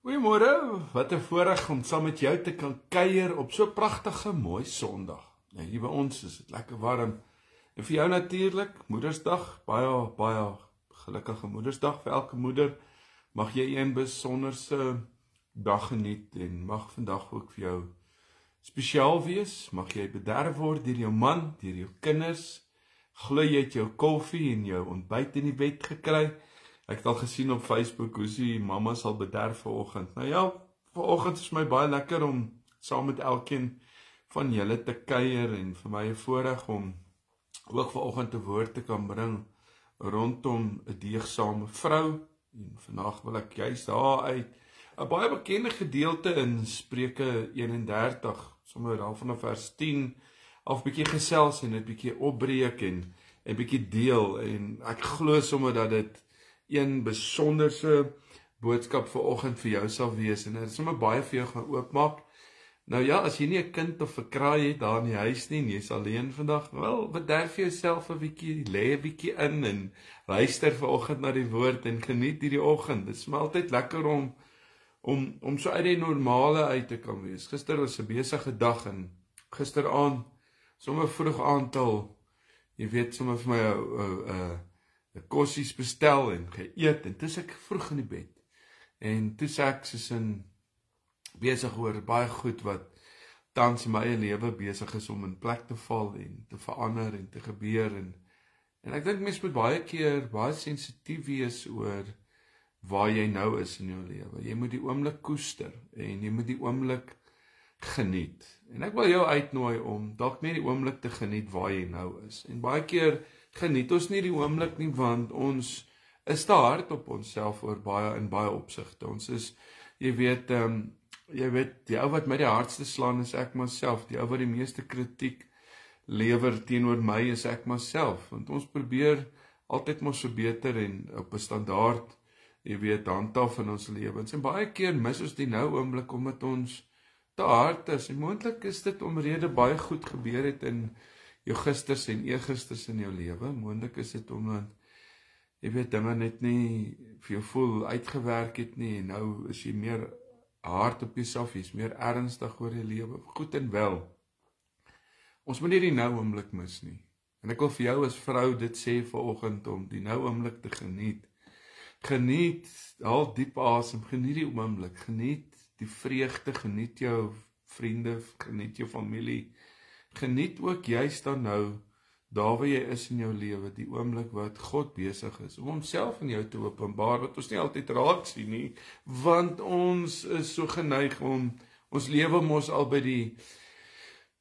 Goeiemôre, wat 'n voorreg om saam met jou te kan kuier op so 'n pragtige mooi Sondag. Nou hier by ons is dit lekker warm. En vir jou natuurlik, Moedersdag, baie gelukkige Moedersdag vir elke moeder. Mag jy een besonderse dag geniet en mag vandag ook vir jou spesiaal wees. Mag jy bederf word deur jou man, deur jou kinders. Glo jy het jou koffie en jou ontbyt in die bed gekry. Ek het al gesien op Facebook hoe die mamma sal bederf vanoggend. Nou ja, vanoggend is my baie lekker om saam met elkeen van julle te kuier en vir my 'n voorreg om ook vanoggend 'n woord te kan bring rondom 'n deegsame vrou. En vandag wil ek juist daar uit 'n baie bekende gedeelte in Spreuke 31, sommer daar vanaf vers 10 af bietjie gesels en dit bietjie opbreek en bietjie deel. En ek glo sommer dat dit een besonderse boodskap vanoggend vir jou sal wees en dit is sommer baie vir jou gaan oopmaak. Nou ja, as jy nie 'n kind of 'n kraai het daar in die huis nie en jy's alleen vandag, wel, bederf jouself 'n bietjie, lê 'n bietjie in en luister vanoggend na die woord en geniet hierdie oggend. Dit is maar altyd lekker om so uit die normale uit te kan wees. Gister was 'n besige dag en gisteraand sommer vroeg aantal, jy weet, sommer vir my kossies bestel en geëet en toe ek vroeg in die bed en toe sê ek soos in besig oor baie goed wat tans in my eie lewe besig is om in plek te val en te verander en te gebeur en ek dink mens moet baie keer baie sensitief wees oor waar jy nou is in jou lewe. Jy moet die oomblik koester en jy moet die oomblik geniet. En ek wil jou uitnooi om dalk net die oomblik te geniet waar jy nou is. En baie keer geniet ons nie die oomblik nie, want ons is te hard op onsself oor baie opsigte. Ons is, jy weet, die ou wat my die hardste slaan is ek myself. Die ou wat die meeste kritiek lewer teenoor my is ek myself. Want ons probeer altyd mos verbeter en op 'n standaard, jy weet, handhaaf in ons lewens. En baie keer mis ons die nou oomblik omdat ons te hard is. En moontlik is dit omrede baie goed gebeur het in jou gisters en eergisters in jou lewe. Moontlik is dit omdat jy weet dinge net nie vir jou voel uitgewerk het nie en nou is jy meer hard op jouself, jy's meer ernstig oor jou lewe. Goed en wel. Ons moet nie die nou oomblik mis nie. En ek wil vir jou as vrou dit sê vanoggend om die nou oomblik te geniet. Geniet, haal diep asem, geniet die oomblik, geniet die vreugde, geniet jou vriende, geniet jou familie. Geniet ook juist dan nou, daar waar jy is in jou lewe, die oomblik wat God besig is, om homself in jou te openbaar, wat ons nie altyd raak sien nie, want ons is so geneig om, ons lewe mos al by die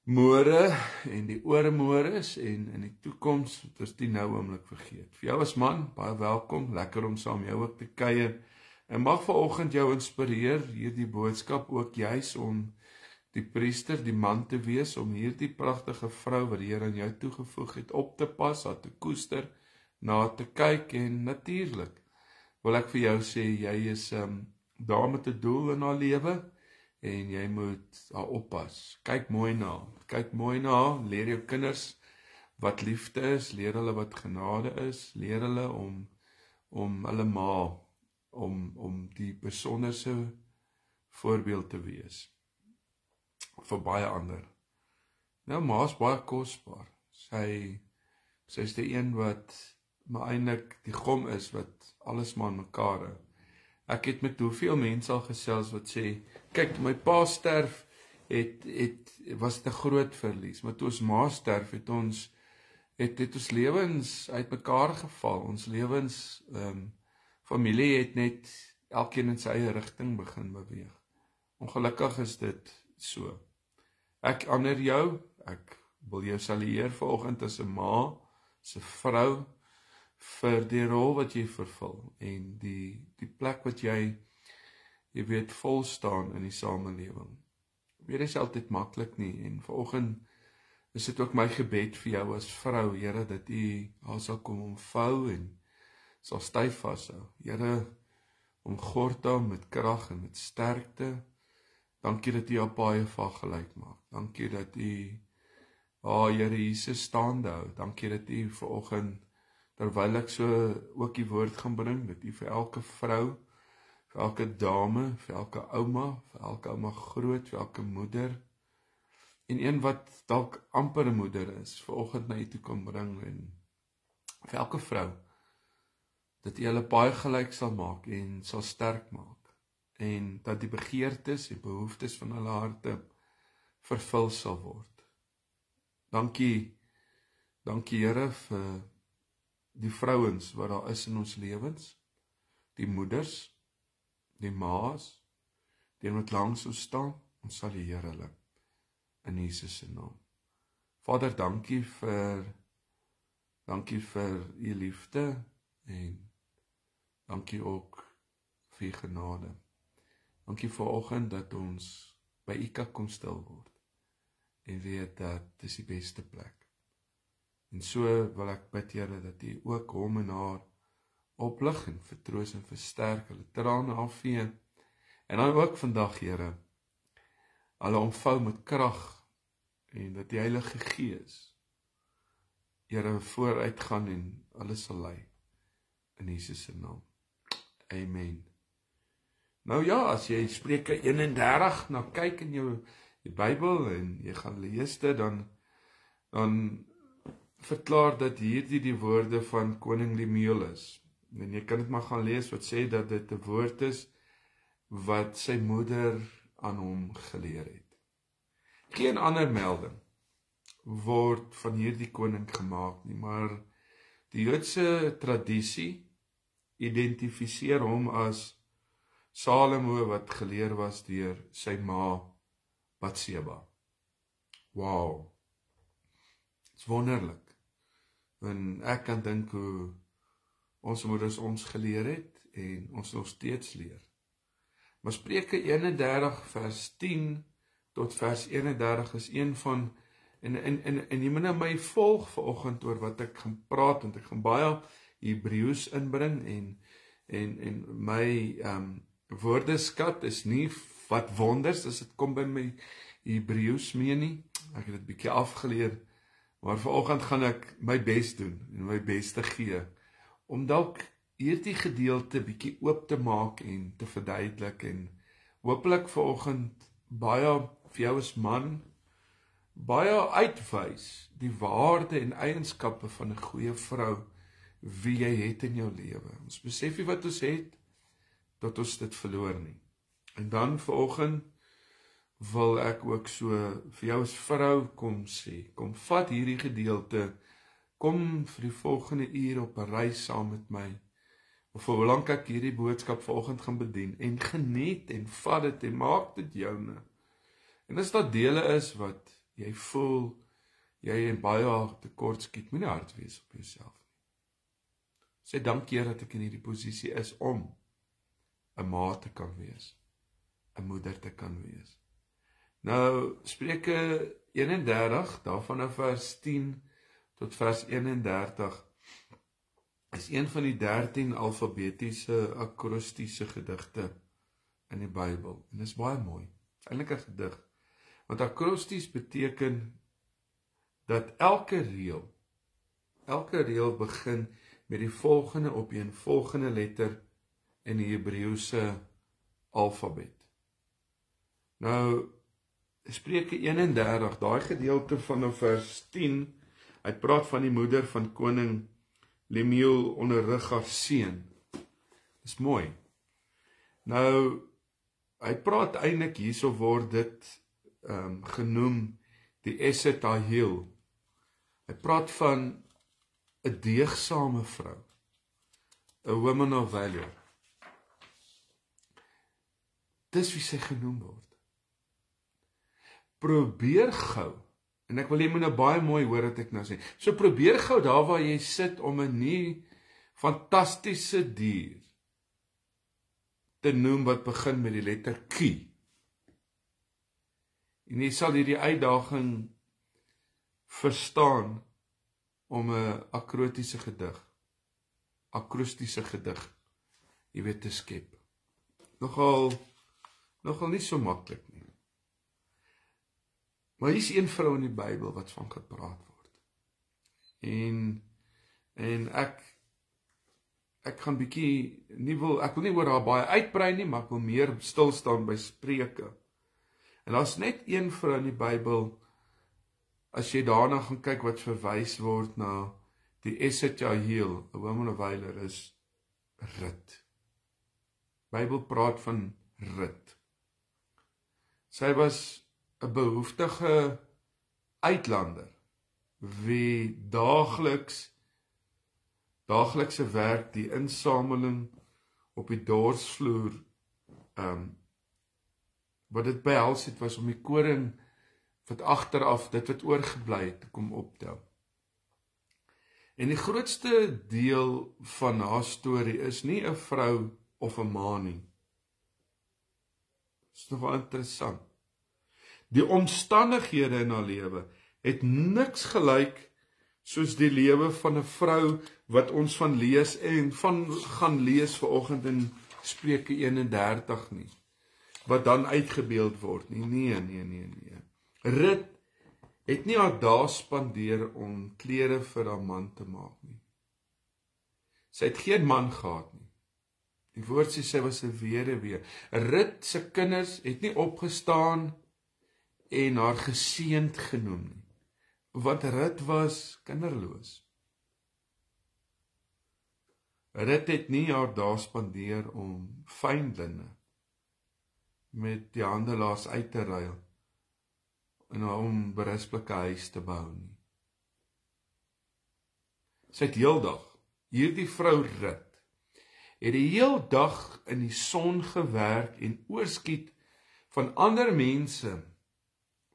môre en die ooremôres en in die toekoms, het ons die nou oomblik vergeet. Vir jou as man, baie welkom, lekker om saam jou ook te kuier, en mag vanoggend jou inspireer, hierdie boodskap ook juist om die priester, die man te wees, om hierdie pragtige vrou wat die Here aan jou toegevoeg het, op te pas, haar te koester, na te kyk en natuurlik wil ek vir jou sê, jy is daar met 'n doel in haar lewe en jy moet haar oppas. Kyk mooi na haar, leer jou kinders wat liefde is, leer hulle wat genade is, leer hulle om hulle ma, om die besonderse voorbeeld te wees vir baie ander. Nou, ma is baie kosbaar. Sy is die een wat maar eintlik die gom is wat alles maar in mekaar hou. Ek het met hoeveel mense al gesels wat sê, kyk, toe my pa sterf, was dit 'n groot verlies, maar toe ons ma sterf, het ons lewens uit mekaar geval. Ons lewens, familie het net elkeen in sy eie rigting begin beweeg. Ongelukkig is dit so. Ek ander jou, ek wil jou salueer vanoggend as 'n ma, as 'n vrou, vir die rol wat jy vervul, en die plek wat jy weet, vol staan in die samelewing. Dit is altyd maklik nie, en vanoggend is dit ook my gebed vir jou as vrou, Here, dat U haar sal kom omvou, en sal styf vashou. Here, omgord haar met krag en met sterkte. Dankie dat U haar paai gelyk maak. Dankie dat U Here Jesus staande hou. Dankie dat U vanoggend, terwyl ek so ook die woord gaan bring, dat U vir elke vrou vir elke dame, vir elke ouma groot, vir elke moeder, en een wat dalk amper 'n moeder is, vanoggend na u toe kom bring, en vir elke vrou, dat u hulle baie gelyk sal maak, en sal sterk maak, en dat die begeertes en behoeftes van hulle harte vervul sal word. Dankie Here vir die vrouens wat daar is in ons lewens, die moeders, die maas, die wat langs ons staan, ons sal die Here hulle in Jesus se naam. Vader, dankie vir u liefde, en dankie ook vir u genade. Dankie vanoggend dat ons by u kan kom stil word, en weet dat dis die beste plek. En so wil ek bid, Here, dat u ook hom en haar oplig en vertroos en versterk, hulle trane afvee, en dan ook vandag, Here, hulle omvou met krag, en dat die Heilige Gees, Here, vooruit gaan en hulle sal lei, in Jesus se naam. Amen. Nou ja, as jy Spreuke 31 nou kyk in jou Bybel, en jy gaan lees dit, dan verklaar dat hierdie die woorde van koning Lemuel is. En jy kan dit maar gaan lees wat sê dat dit 'n woord is wat sy moeder aan hom geleer het. Geen ander melding word van hierdie koning gemaak nie, maar die Joodse tradisie identifiseer hom as Salomo wat geleer was deur sy ma Batseba. Wow. Dit is wonderlik. En ek kan dink hoe ons moeders ons geleer het en ons nog steeds leer. Maar Spreuke 31 vers 10 tot vers 31 is een van, en jy moet nou my volg vanoggend oor wat ek gaan praat, want ek gaan baie Hebreëus inbring, en my woordeskat is nie wat wonders as dit kom by my Hebreëus mee nie. Ek het dit bietjie afgeleer, maar vanoggend gaan ek my bes doen en my beste gee om dalk hierdie gedeelte bietjie oop te maak en te verduidelik, en hopelik vanoggend baie vir jou as man baie uitwys die waarde en eienskappe van 'n goeie vrou wie jy het in jou lewe. Ons besef nie wat ons het tot ons dit verloor nie. En dan vanoggend wil ek ook so vir jou as vrou kom sê, kom vat hierdie gedeelte, kom vir die volgende uur op 'n reis saam met my, of vir hoe lank ek hierdie boodskap vanoggend gaan bedien, en geniet en vat dit en maak dit joune. En as daar dele is wat jy voel, jy en baie tekort skiet, moenie hard wees op jouself nie. Sê dankie dat ek in hierdie posisie is om 'n ma te kan wees, 'n moeder te kan wees. Nou, Spreuke 31, daarvan na vers 10 tot vers 31, is een van die 13 alfabetiese akrostiese gedigte in die Bybel. En dit is baie mooi. Dit is eintlik 'n gedig. Want akrosties beteken dat elke reël begin met die volgende opeenvolgende letter in die Hebreëse alfabet. Nou, Spreuke 31, daai gedeelte van vers 10, hy praat van die moeder van koning Lemuel onderrig haar seun. Dis mooi. Nou, hy praat eintlik hierso word dit genoem die Eset Ahil. Hy praat van 'n deegsame vrou, 'n woman of value. Dis wie sy genoem word. Probeer gou, en ek wil jy moet nou baie mooi hoor wat ek nou sê, so probeer gou daar waar jy sit om 'n nie fantastiese dier te noem wat begin met die letter Q. En jy sal hierdie uitdaging verstaan om 'n akrostiese gedig, jy weet, te skep. Nogal nie so maklik nie. Maar hier is een vrou in die Bybel wat van gepraat word. En ek ek gaan bietjie, ek wil nie oor haar baie uitbrei nie, maar ek wil meer stil staan by Spreuke. En daar's net een vrou in die Bybel, as jy daarna gaan kyk wat verwys word na die Esed Jael, 'n woman of valor, is Rut. Bybel praat van Rut. Sy was 'n behoeftige uitlander, wie daaglikse werk, die insameling op die dorsvloer, wat dit behels het, was om die koring wat agteraf, dit wat oorgebly het, te kom optel. En die grootste deel van haar storie is nie 'n vrou of 'n ma nie. Dit is nog wel interessant. Die omstandighede in haar lewe het niks gelyk soos die lewe van 'n vrou wat ons van lees en van gaan lees vanoggend in Spreuke 31 nie, wat dan uitgebeeld word nie. Nee. Rut het nie haar dae spandeer om klere vir haar man te maak nie. Sy het geen man gehad nie. Die woord sê sy was 'n weduwee. Rut se kinders het nie opgestaan en haar geseënd genoem nie, want Rut was kinderloos. Rut het nie haar dae spandeer om fynlinne met die handelaars uit te ruil en om berispelike huis te bou nie. Sy het heeldag, hierdie vrou Rut, het die heel dag in die son gewerk en oorskiet van ander mense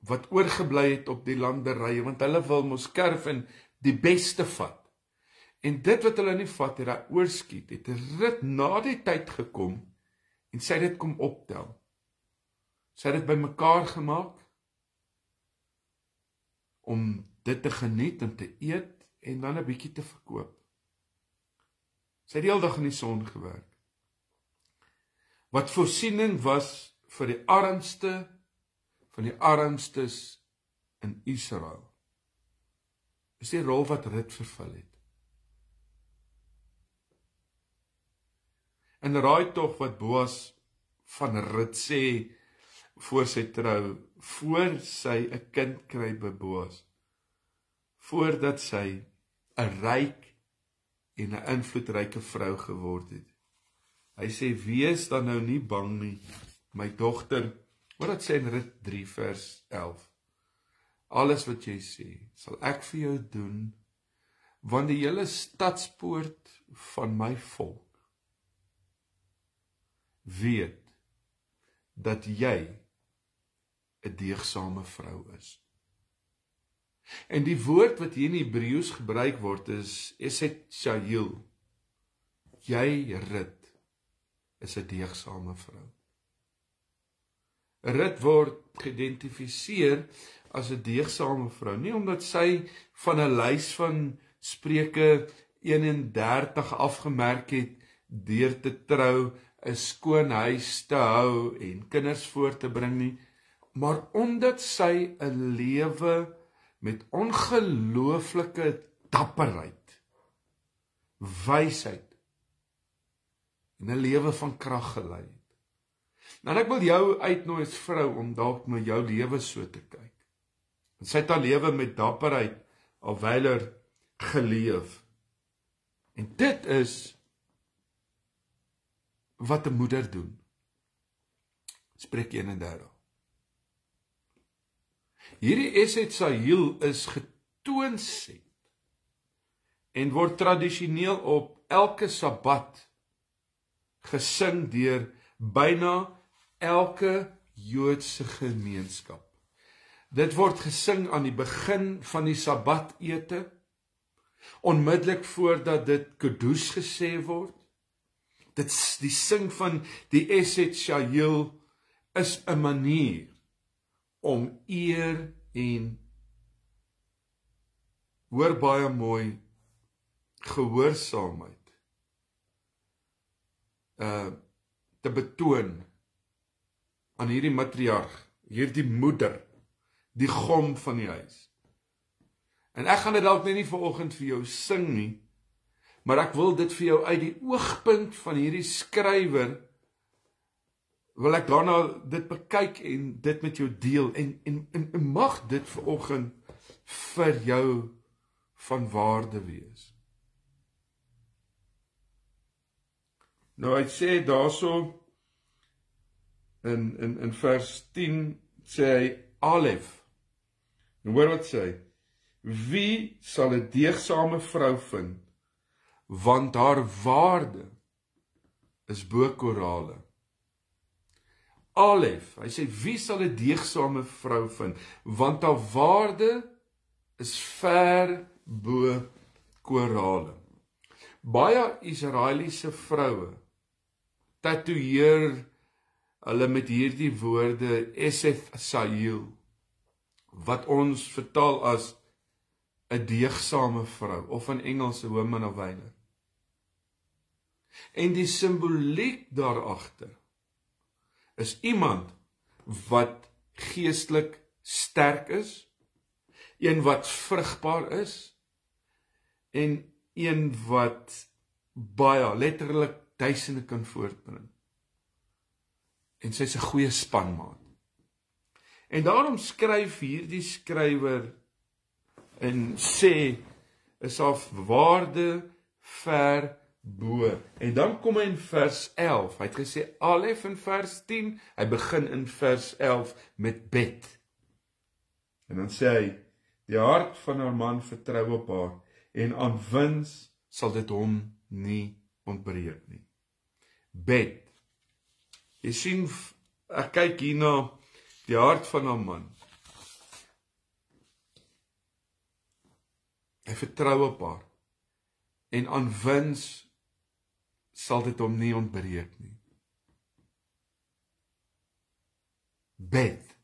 wat oorgebly het op die landerye, want hulle wil mos kerf en die beste vat. En dit wat hulle nie vat, het hy oorskiet, het Rut na die tyd gekom, en sy het dit kom optel. Sy het dit bymekaar gemaak, om dit te geniet en te eet, en dan 'n bietjie te verkoop. Sy het die hele dag in die son gewerk. Wat voorsiening was vir die armste van die armstes in Israel. Is die rol wat Rut vervul het. En raai tog wat Boas van Rut sê voor sy trou, voor sy 'n kind kry by Boas, voordat sy 'n ryk en 'n invloedryke vrou geword het. Hy sê, wees dan nou nie bang nie, my dogter, wat sê in Rut 3 vers 11, alles wat jy sê, sal ek vir jou doen, want die hele stadspoort van my volk weet dat jy 'n deegsame vrou is. En die woord wat hier in Hebreëus gebruik word is Esed Jael. Jy, Rut, is 'n deegsame vrou. Rut word geïdentifiseer as 'n deegsame vrou, nie omdat sy van 'n lys van Spreuke 31 afgemerk het deur te trou, 'n skoon huis te hou en kinders voor te bring nie, maar omdat sy 'n lewe met ongelooflike dapperheid, wysheid en 'n lewe van krag gelei het. Nou ek wil jou uitnooi as vrou om dalk na jou lewe so te kyk. En sy het haar lewe met dapperheid, alwyler geleef. En dit is wat 'n moeder doen. Spreuke 31. Hierdie Esed Jael is getoonset en word tradisioneel op elke Sabbat gesing deur byna elke Joodse gemeenskap. Dit word gesing aan die begin van die Sabbatete, onmiddellik voordat dit Kiddush gesê word. Dit is die sing van die Esed Jael is 'n manier om eer en, hoor baie mooi, gehoorsaamheid te betoon aan hierdie matriarg, hierdie moeder, die gom van die huis. En ek gaan dit dalk nie vanoggend vir jou sing nie, Maar ek wil dit vir jou uit die oogpunt van hierdie skrywer, wil ek daarna dit bekyk en dit met jou deel, en mag dit vanoggend vir jou van waarde wees. Nou hy sê daarso, in vers 10, sê hy, Alef, en hoor wat sê hy, wie sal 'n deegsame vrou vind, want haar waarde is bo korale. Alef, hy sê, wie sal 'n deegsame vrou vind, want haar waarde is ver bo korale. Baie Israeliese vroue tatoeëer hulle met hierdie woorde Eseth Sahil, wat ons vertaal as 'n deegsame vrou, of in Engels 'n woman of valor. En die simboliek daarachter is iemand wat geestelik sterk is, een wat vrugbaar is, en een wat baie letterlik duisende kan voortbring. En sy is 'n goeie spanmaat. En daarom skryf hierdie skrywer en sê, is af waarde ver bo. En dan kom hy in vers 11, hy het gesê Alef in vers 10, hy begin in vers 11 met Bet. En dan sê hy, die hart van haar man vertrou op haar, en aan wins sal dit hom nie ontbreek nie. Bet. Jy sien, ek kyk hier na die hart van haar man. Hy vertrou op haar, en aan wins sal dit hom nie ontbreek nie. Bet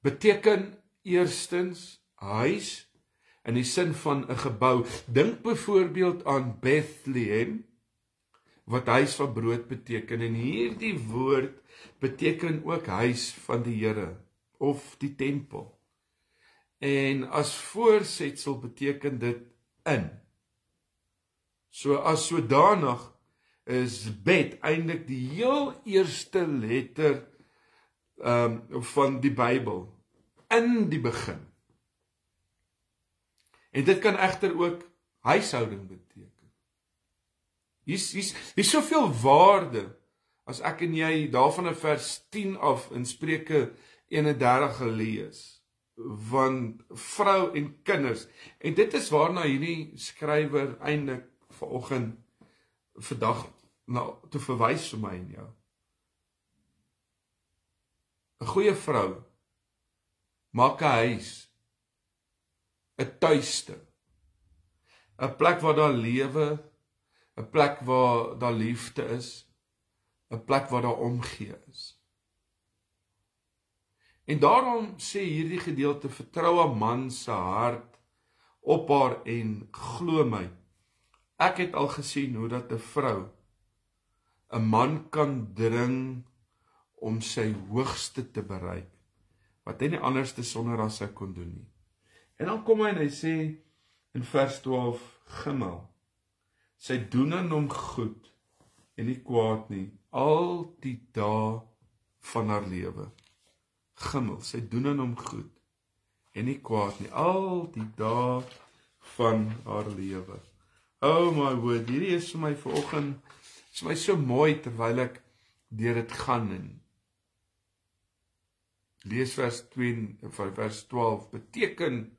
beteken eerstens huis, in die sin van 'n gebou. Dink byvoorbeeld aan Bethlehem, wat huis van brood beteken, en hierdie woord beteken ook huis van die Here, of die tempel. En as voorsetsel beteken dit in. So as sodanig is Bet eintlik die heel eerste letter van die Bybel, in die begin. En dit kan egter ook huishouding beteken. Hier is soveel waarde, as ek en jy daarvan in vers 10 af in Spreuke 31 gelees, van vrou en kinders, en dit is waarna hierdie skrywer eintlik vanoggend vandag te verwys vir my en jou. 'n Goeie vrou maak 'n huis, 'n tuiste, 'n plek waar daar lewe, 'n plek waar daar liefde is, 'n plek waar daar omgee is. En daarom sê hierdie gedeelte, vertrou 'n man se hart op haar en glo my. Ek het al gesien hoe dat 'n vrou 'n man kan dring om sy hoogste te bereik, wat hy nie anders te sonder as hy kon doen nie. En dan kom hy en hy sê in vers 12, Gimel, sy doen aan hom goed en nie kwaad nie, al die dae van haar lewe. Gimel, sy doen aan hom goed en nie kwaad nie, al die dae van haar lewe. Oh my word, hierdie is vir my vanoggend, is vir my so mooi terwyl ek deur dit gaan en lees vers 12, beteken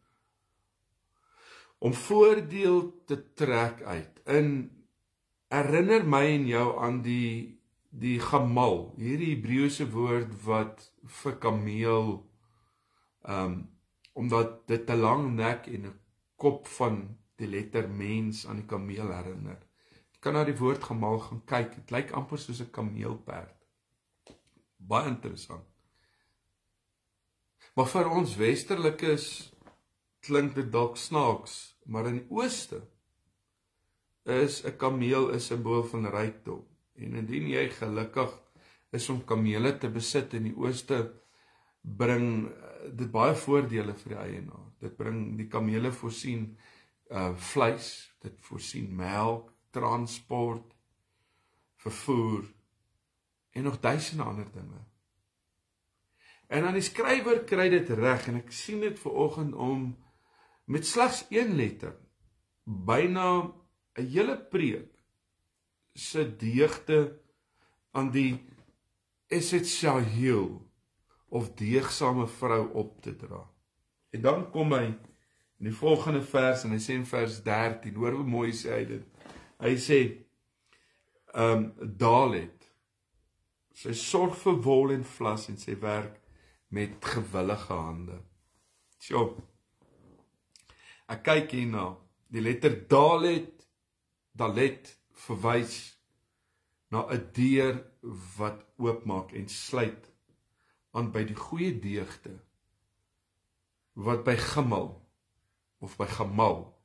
om voordeel te trek uit. En herinner my en jou aan die gamal, hierdie Hebreëse woord wat vir kameel, omdat dit 'n lang nek en 'n kop van die letter mens aan die kameel herinner. Jy kan na die woord gamal gaan kyk, het lyk amper soos 'n kameelperd. Baie interessant. Maar vir ons westerlikes klink dit dalk snaaks, maar in die ooste is 'n kameel 'n simbool van rykdom. En indien jy gelukkig is om kamele te besit in die ooste, bring dit baie voordele vir die eienaar. Dit bring die kamele voorsien vleis, dit voorsien melk, transport, vervoer, en nog duisende ander dinge. En dan die skrywer kry dit reg, en ek sien dit vanoggend om, met slegs een letter, byna 'n hele preek, se deugde aan die essentieel, of deegsame vrou op te dra. En dan kom hy in die volgende vers, en hy sê in vers 13, hoor hoe mooi sê hy dit, hy sê, Dalet, sy sorg vir wol en vlas, en sy werk met gewillige hande. Sjoe, ek kyk hierna, die letter Dalet verwys na 'n deur wat oopmaak en sluit aan by die goeie deugde wat by Gimmel of by Gamal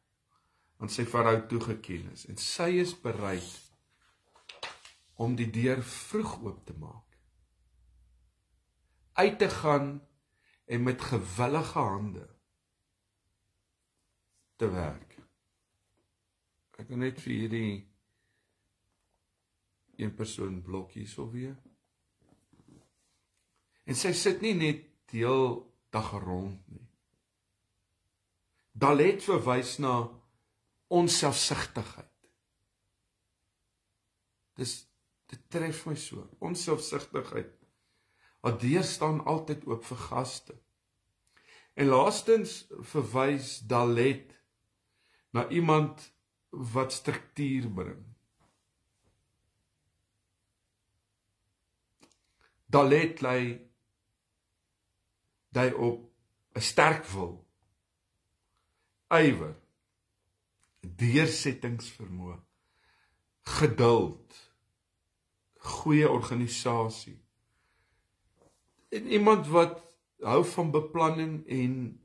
aan sy vrou toegeken is, en sy is bereid om die deur vroeg oop te maak, uit te gaan en met gewillige hande te werk. Ek kan net vir hierdie een persoon blokkies of weer. En sy sit nie net heel dag rond nie. Dalet verwys na onselfsugtigheid. Dit tref my so, onselfsugtigheid. Haar deur staan altyd oop vir gaste. En laastens verwys Dalet na iemand wat struktuur bring. Dalet dui op 'n sterk wil, ywer, deursettingsvermoë, geduld, goeie organisasie. En iemand wat hou van beplanning en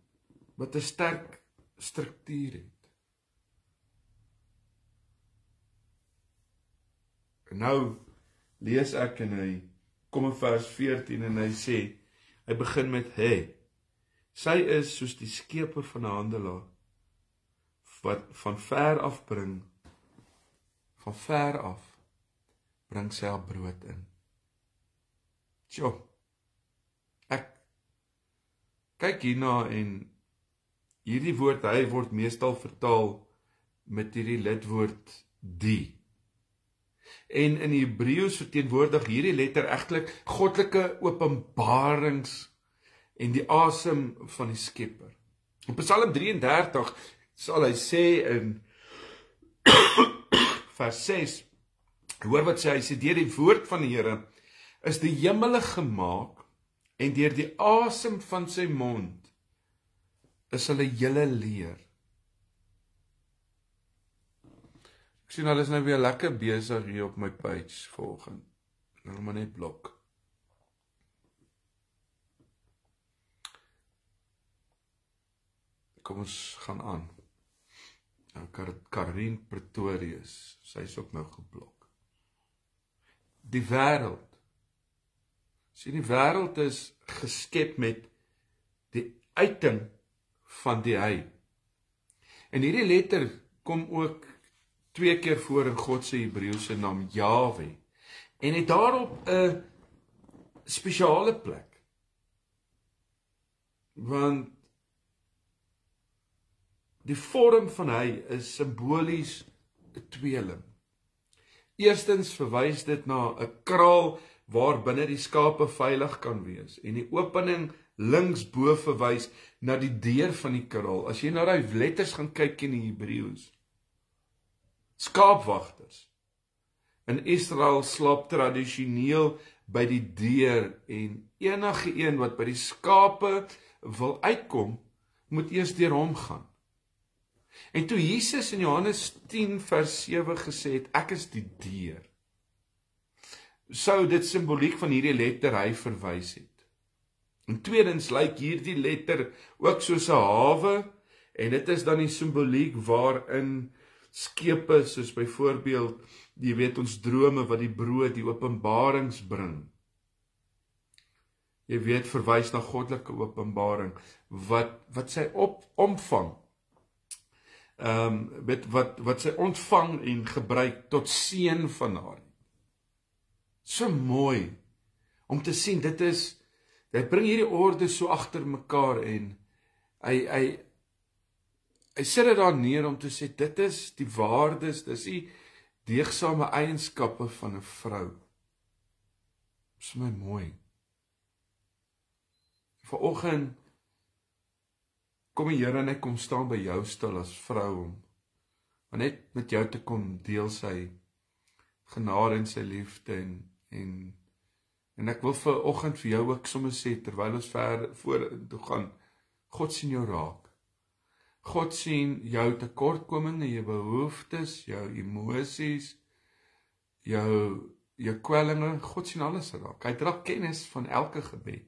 wat 'n sterk struktuur het. En nou lees ek en hy kom in vers 14 en hy sê, hy begin met sy is soos die skeper van 'n handelaar wat van ver af bring sy haar brood in. Ek kyk hierna en hierdie woord, hy word meestal vertaal met hierdie lidwoord die. En in Hebreëus verteenwoordig hierdie letter egtelik goddelike openbarings en die asem van die Skepper. In Psalm 33 sal hy sê in vers 6, hoor wat sê, hy sê, deur die woord van die Here is die hemele gemaak en deur die asem van sy mond is hulle hele leer. Ek sien hulle is nou weer lekker besig hier op my page volgende. Nou maar net blok. Kom ons gaan aan. Karin Pretorius, sy is ook nou geblok. Die wêreld. Sien, die wêreld is geskep met die uiting van die hy. En hierdie letter kom ook 2 keer voor in God se Hebreëse naam Jahwe. En het daarop 'n spesiale plek. Want die vorm van hy is simbolies 'n tweeling. Eerstens verwys dit na 'n kraal waar binne die skape veilig kan wees. En die opening linksbo verwys na die deur van die kraal. As jy na daai letters gaan kyk in die Hebreëus, skaapwagters in Israel slaap tradisioneel by die deur en enige een wat by die skape wil uitkom, moet eers deur hom gaan. En toe Jesus in Johannes 10 vers 7 gesê het, ek is die deur, sou dit simboliek van hierdie letter hy verwys het. En tweedens lyk hierdie letter ook soos 'n hawe, en dit is dan die simboliek waarin skepe, soos byvoorbeeld, jy weet ons drome wat die brood, die openbarings bring. Jy weet, verwys na goddelike openbaring, wat sy omvang wat sy ontvang en gebruik tot seën van haar. So mooi om te sien, hy bring hierdie orde so agter mekaar en hy sit dit daar neer om te sê, dit is die waardes, dis die deegsame eienskappe van 'n vrou. Dis my mooi. Vanoggend kom die Here en hy kom staan by jou stil as vrou om net met jou te kom deel sy genade en sy liefde en ek wil vanoggend vir jou ook sommer sê, terwyl ons ver vorentoe gaan, God sien jou raak. God sien jou tekortkominge, jou behoeftes, jou emosies, jou kwellinge, God sien alles raak. Hy dra kennis van elke gebed.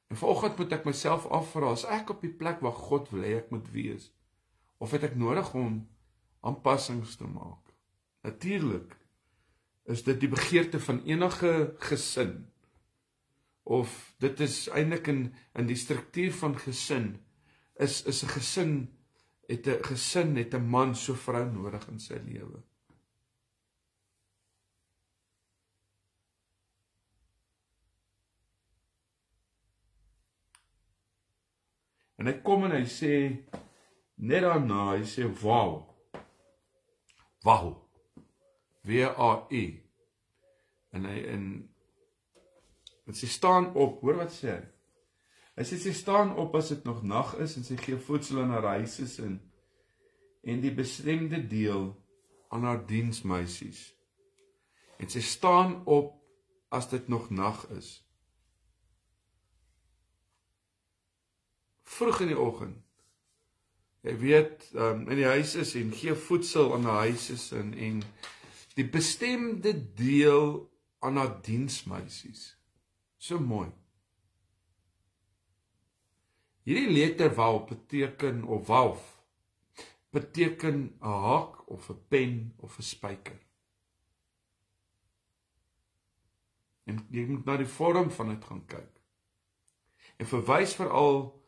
En vanoggend moet ek myself afvra, as ek op die plek waar God wil hê ek moet wees, of het ek nodig om aanpassings te maak? Natuurlik is dit die begeerte van enige gesin, of dit is eintlik in die struktuur van gesin, is 'n gesin, het 'n man so vrou nodig in sy lewe. En hy kom en hy sê, net daarna, hy sê, wauw, W-A-U, en sy staan op, hoor wat sê hy? Hy sê, sy staan op as dit nog nag is, en sy gee voedsel aan haar huisies en die bestemde deel aan haar diensmeisies. En sy staan op as dit nog nag is. Vroeg in die oggend, jy weet, in die huis is en gee voedsel aan haar huisies en die bestemde deel aan haar diensmeisies. So mooi. Hierdie letter wou beteken, of waf, beteken 'n haak, of 'n pen, of 'n spyker. En jy moet na die vorm van dit gaan kyk. En verwys veral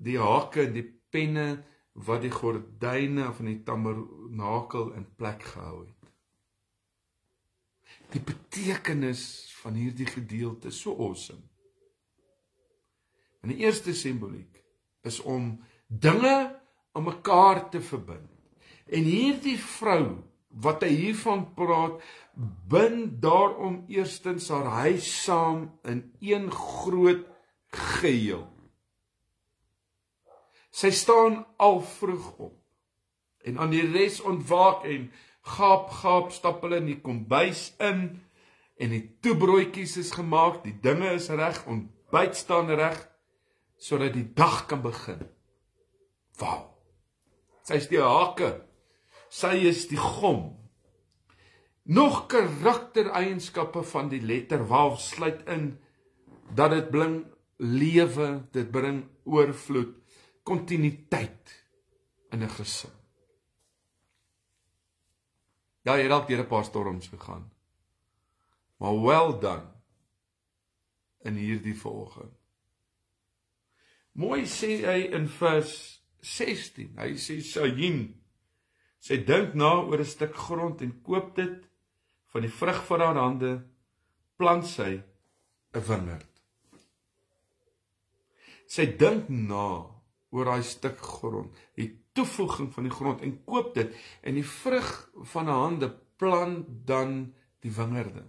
die hake en die penne wat die gordyne van die tabernakel in plek gehou het. Die betekenis van hierdie gedeelte is so awesome. En die eerste simboliek is om dinge aan mekaar te verbind. En hierdie vrou, wat hy hiervan praat, bind daarom eerstens haar huis saam in een groot geheel. Sy staan al vroeg op, en aan die res ontwaak en gaap, stap hulle in die kombuis in, en die toebroodjies is gemaak, die dinge is reg, ontbyt staan reg, sodat die dag kan begin. Wauw! Sy is die hake, sy is die gom. Nog karaktereienskappe van die letter wauw sluit in, dat dit bring lewe, dit bring oorvloed, kontinuïteit in 'n gesin. Ja, jy het dalk deur 'n paar storms gegaan. Maar well done in hierdie vanoggend. Mooi sê hy in vers 16. Hy sê Sayin, sy dink na oor 'n stuk grond en koop dit van die vrug van haar hande, plant sy 'n wingerd. Sy dink na oor daai stuk grond, die toevoeging van die grond en koop dit en die vrug van haar hande plant dan die wingerde.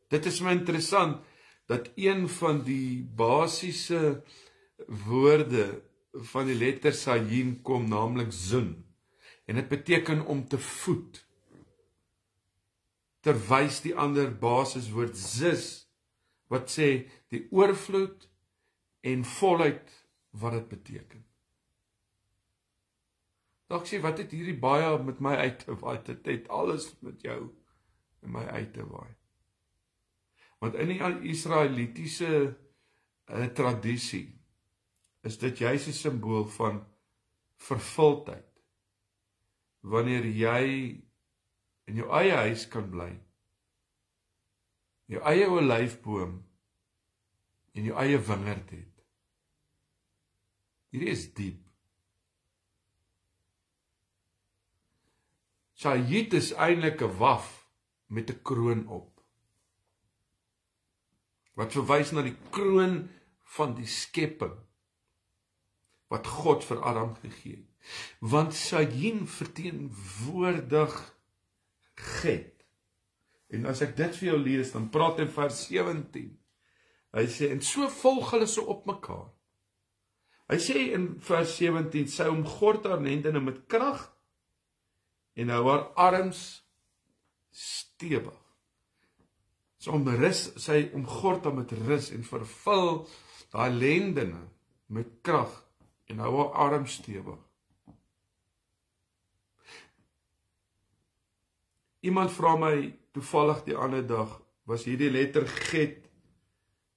Dit is my interessant dat een van die basiese woorde van die letter Sayin kom, naamlik zun, en dit beteken om te voed. Terwys die ander basiswoord zis, wat sê die oorvloed en volheid wat dit beteken. Dalk sê, wat het hierdie baie met my uit te waai? Dit het alles met jou en my uit te waai. Want in die Israelitiese tradisie is dit juis 'n simbool van vervuldheid. Wanneer jy in jou eie huis kan bly, jou eie olyfboom en jou eie wingerd het. Hierdie is diep. Shahid is eintlik 'n waf met 'n kroon op. Wat verwys na die kroon van die skepping wat God vir Adam gegee het. Want Shahid verteenwoordig Get. En as ek dit vir jou lees, dan praat hy in vers 17. Hy sê, en so volg hulle so op mekaar. Hy sê in vers 17, sy omgord haar lendene met krag, en hou haar arms stewig. Sy omgord haar met rus, en vervul haar lendene met krag, en hou haar arms stewig. Iemand vra my toevallig die ander dag, was hierdie letter Get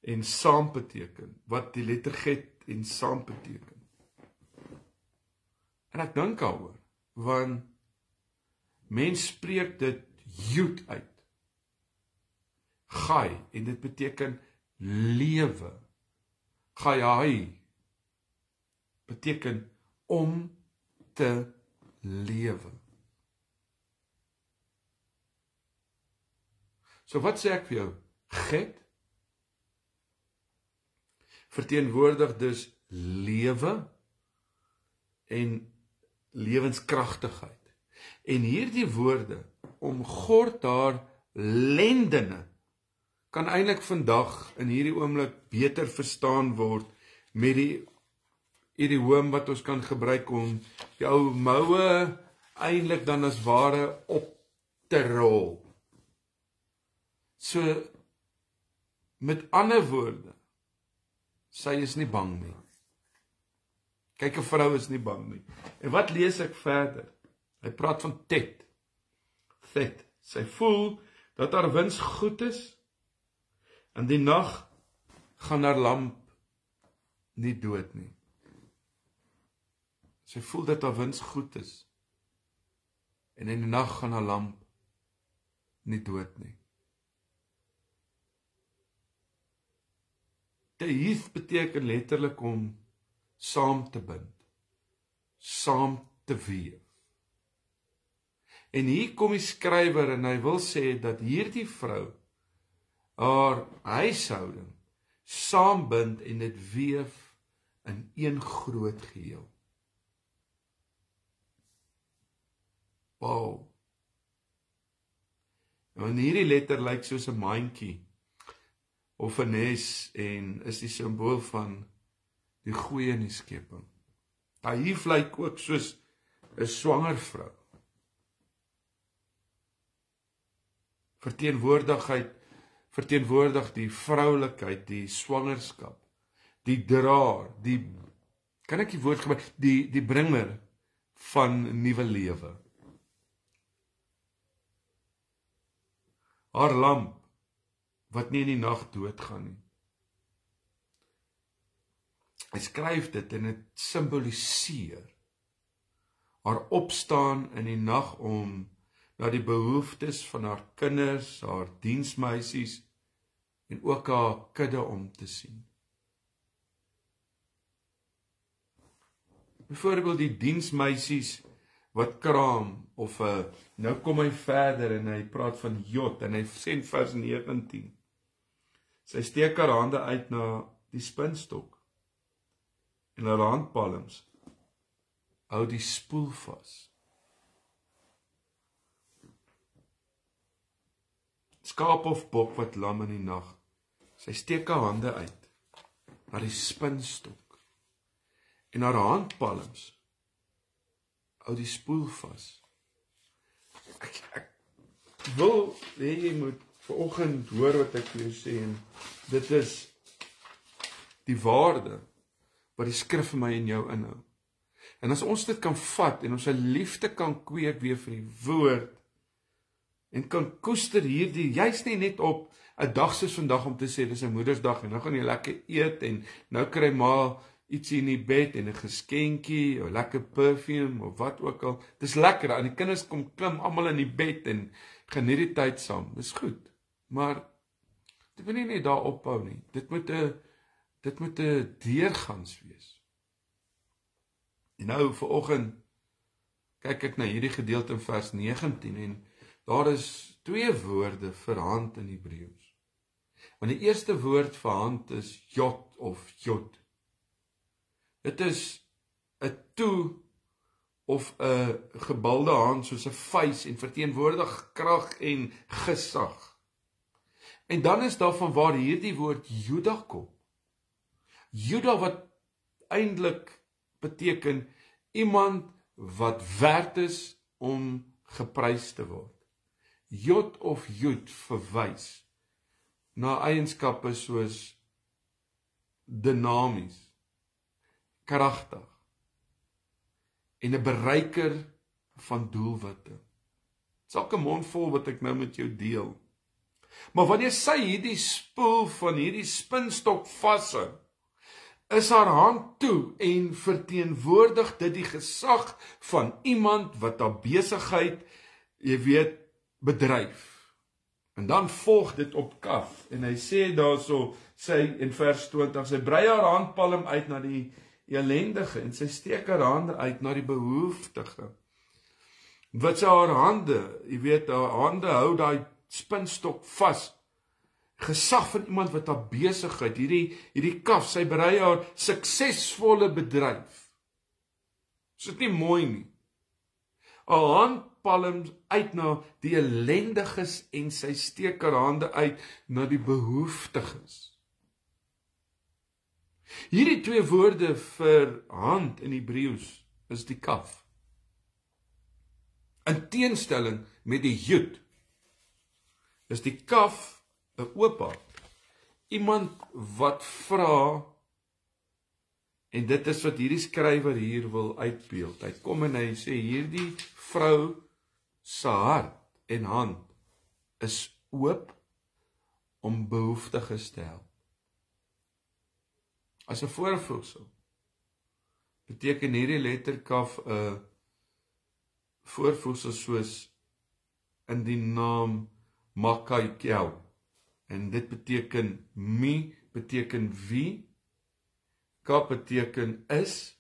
en saam beteken, wat die letter Get en saam beteken. En ek dink daaroor, want mens spreek dit Jood uit. Gai, en dit beteken lewe. Gai beteken om te lewe. So wat sê ek vir jou? Get verteenwoordig dus lewe en lewenskragtigheid. En hierdie woorde, omgord haar lendene, kan eintlik vandag in hierdie oomblik beter verstaan word met die idioom wat ons kan gebruik om jou moue eintlik dan as ware op te rol. So, met ander woorde, sy is nie bang nie. Kyk, 'n vrou is nie bang nie. En wat lees ek verder? Hy praat van Tet. Sy voel dat haar wins goed is, en die nag gaan haar lamp nie dood nie. Sy voel dat haar wins goed is, en in die nag gaan haar lamp nie dood nie. Tehieth beteken letterlik om saam te bind, saam te weef. En hier kom die skrywer en hy wil sê dat hierdie vrou haar huishouding saambind en dit weef in een groot geheel. Wow. En hierdie letter lyk soos 'n mandjie of 'n nes en is die simbool van die goeie in die skepping. Tahief lyk ook soos 'n swanger vrou. Verteenwoordig die vroulikheid, die swangerskap, die draer, kan ek die woord gebruik, die bringer van nuwe lewe. Haar lamp, wat nie in die nag doodgaan nie. Hy skryf dit en dit simboliseer haar opstaan in die nag om na die behoeftes van haar kinders, haar diensmeisies en ook haar kudde om te sien. Byvoorbeeld die diensmeisies wat kraam of nou kom hy verder en hy praat van Jod en hy sê in vers 19. Sy steek haar hande uit na die spinstok en haar handpalms hou die spoel vas. Skaap of bok wat lam in die nag. Sy steek haar hande uit na die spinstok en haar handpalms hou die spoel vas. Ek wil hê jy moet vanoggend hoor wat ek vir jou sê en dit is die waarde wat die skrif vir my en jou inhou. En as ons dit kan vat en ons 'n liefde kan kweek weer vir die woord en kan koester hierdie, jy's nie net op 'n dag soos vandag om te sê dis 'n Moedersdag en nou gaan jy lekker eet en nou kry maar ietsie in die bed en 'n geskenkie, of lekker perfume of wat ook al. Dis lekker en die kinders kom klim almal in die bed en geniet die tyd saam. Dis goed. Maar dit moet nie net daar ophou nie. Dit moet 'n deurgangs wees. En nou vanoggend kyk ek na hierdie gedeelte in vers 19 en daar is 2 woorde vir hand in Hebreëus. Want die eerste woord vir hand is jod of jod. Dit is 'n toe of 'n gebalde hand soos 'n vuis en verteenwoordig krag en gesag. En dan is daar van waar hierdie woord Juda kom. Juda wat eintlik beteken iemand wat werd is om geprys te word. Jod of Jud verwys na eienskappe soos dinamies, kragtig en 'n bereiker van doelwitte. Sulke mondvol wat ek nou met jou deel. Maar wanneer sy hierdie spoel van hierdie spinstok vashou, is haar hand toe en verteenwoordig dit die gesag van iemand wat haar besigheid, jy weet, bedryf. En dan volg dit op kaf. En hy sê daarso, sy in vers 20, sy brei haar handpalm uit na die ellendige en sy steek haar hande uit na die behoeftige. Wat sy haar hande, jy weet, haar hande hou daai spinstok vas. Gesag van iemand wat haar besigheid, hierdie kaf, sy berei haar suksesvolle bedryf. Is dit nie mooi nie? Haar handpalm uit na die ellendiges en sy steek haar hande uit na die behoeftiges. Hierdie 2 woorde vir hand in Hebreëus is die kaf. In teenstelling met die jud, is die kaf 'n oop hart. Iemand wat vra, en dit is wat hierdie skrywer hier wil uitbeeld. Hy kom en hy sê hierdie vrou se hart en hand is oop om behoeftiges te help. As 'n voorvoegsel beteken hierdie letterkaf 'n voorvoegsel soos in die naam Makaikel. En dit beteken mi, beteken wie, kap beteken is,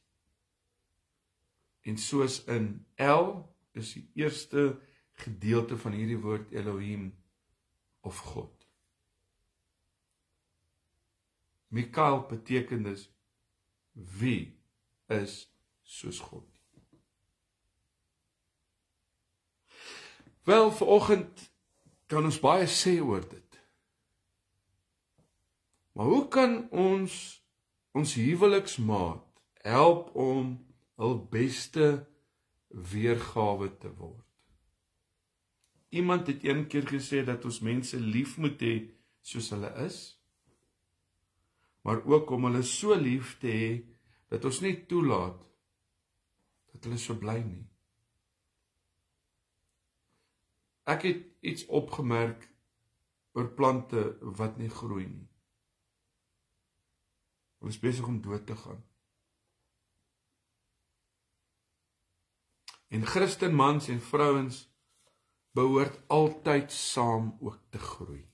en soos in El is die eerste gedeelte van hierdie woord Elohim of God. Mikael beteken dus wie is soos God. Wel, vanoggend kan ons baie sê oor dit. Maar hoe kan ons huweliksmaat help om hul beste weergawe te word? Iemand het een keer gesê dat ons mense lief moet hê soos hulle is, maar ook om hulle so lief te hê dat ons nie toelaat dat hulle so bly nie. Ek het iets opgemerk oor plante wat nie groei nie. Hulle is besig om dood te gaan. En Christenmans en vrouens behoort altyd saam ook te groei.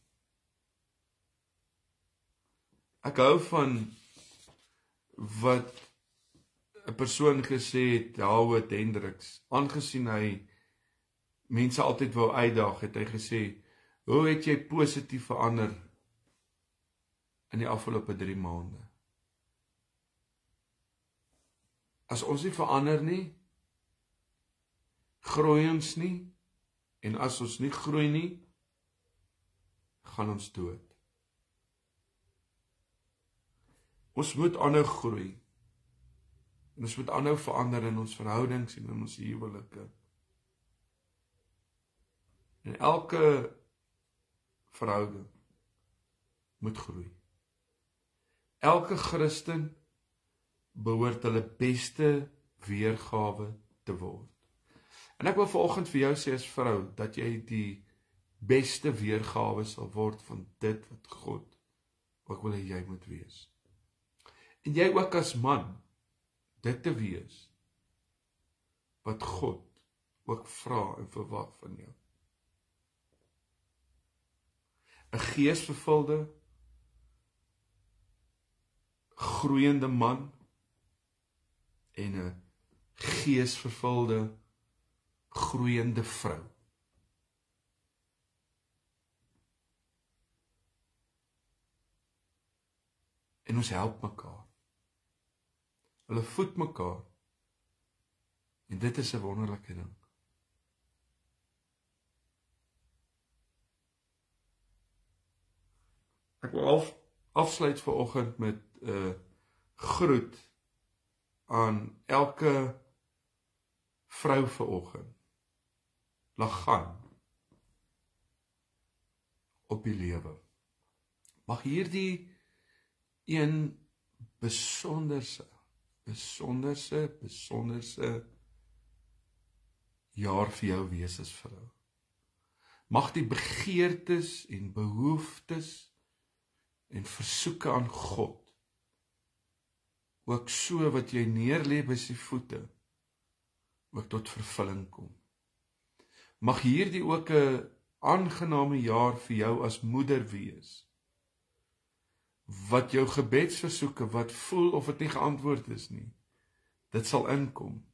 Ek hou van wat 'n persoon gesê het, Howard Hendricks, aangesien hy mense altyd wou uitdaag, het hy gesê, hoe het jy positief verander in die afgelope 3 maande? As ons nie verander nie, groei ons nie, en as ons nie groei nie, gaan ons dood. Ons moet aanhou groei, en ons moet aanhou verander in ons verhoudings en in ons huwelike. En elke verhouding moet groei. Elke Christen behoort hulle beste weergawe te word. En ek wil vanoggend vir jou sê as vrou, dat jy die beste weergawe sal word van dit wat God ook wil hê jy moet wees. En jy ook as man, dit te wees, wat God ook vra en verwag van jou. 'n geesvervulde, groeiende man en 'n geesvervulde, groeiende vrou. En ons help mekaar. Hulle voed mekaar. En dit is 'n wonderlike ding. Ek wil afsluit vanoggend met 'n groet aan elke vrou vanoggend. Laat gaan op die lewe. Mag hierdie een besonderse jaar vir jou wees as vrou. Mag die begeertes en behoeftes en versoeke aan God ook so wat jy neerlê by sy voete ook tot vervulling kom. Mag hierdie ook 'n aangename jaar vir jou as moeder wees, wat jou gebedsversoeke, wat voel of dit nie geantwoord is nie, dit sal inkom,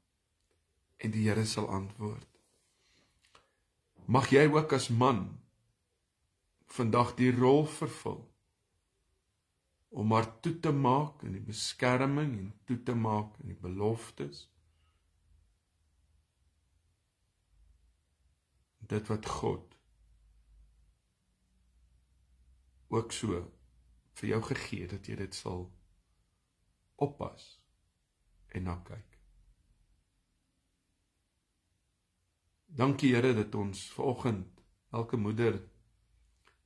en die Here sal antwoord. Mag jy ook as man vandag die rol vervul, om haar toe te maak in die beskerming en toe te maak in die beloftes, dit wat God ook so vir jou gegee, dat jy dit sal oppas en na kyk. Dankie Here dat ons vanoggend elke moeder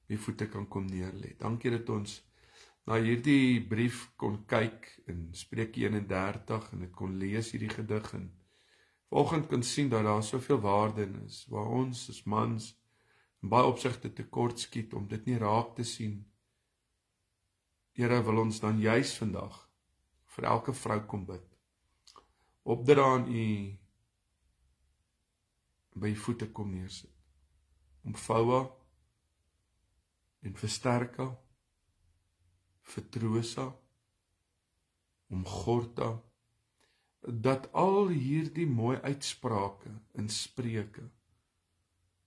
die voete kan kom neerlê. Dankie dat ons na hierdie brief kon kyk in Spreuke 31 en dit kon lees hierdie gedig en vanoggend kan sien dat daar soveel waarde in is, waar ons as mans in baie opsigte tekort skiet om dit nie raak te sien. Here, wil ons dan juis vandag vir elke vrou kom bid. Opdra aan U by U voete kom neersit. Omvou haar en versterk haar, vertroos haar, omgord haar, dat al hierdie mooi uitsprake en spreuke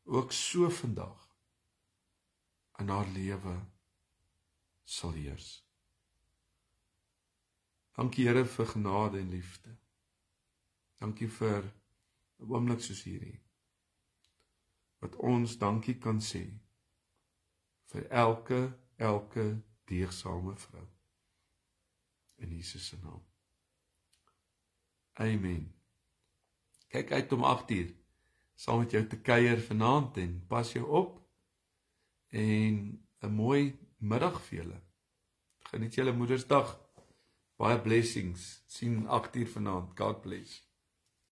ook so vandag in haar lewe sal heers. Dankie Here vir genade en liefde. Dankie vir 'n oomblik soos hierdie, wat ons dankie kan sê vir elke deegsame vrou. In Jesus se naam. Amen. Kyk uit om 8:00 saam met jou te kuier vanaand en pas jou op en 'n mooi middag vir julle. Geniet julle Moedersdag. Baie blessings. Sien 8:00 vanaand. God bless.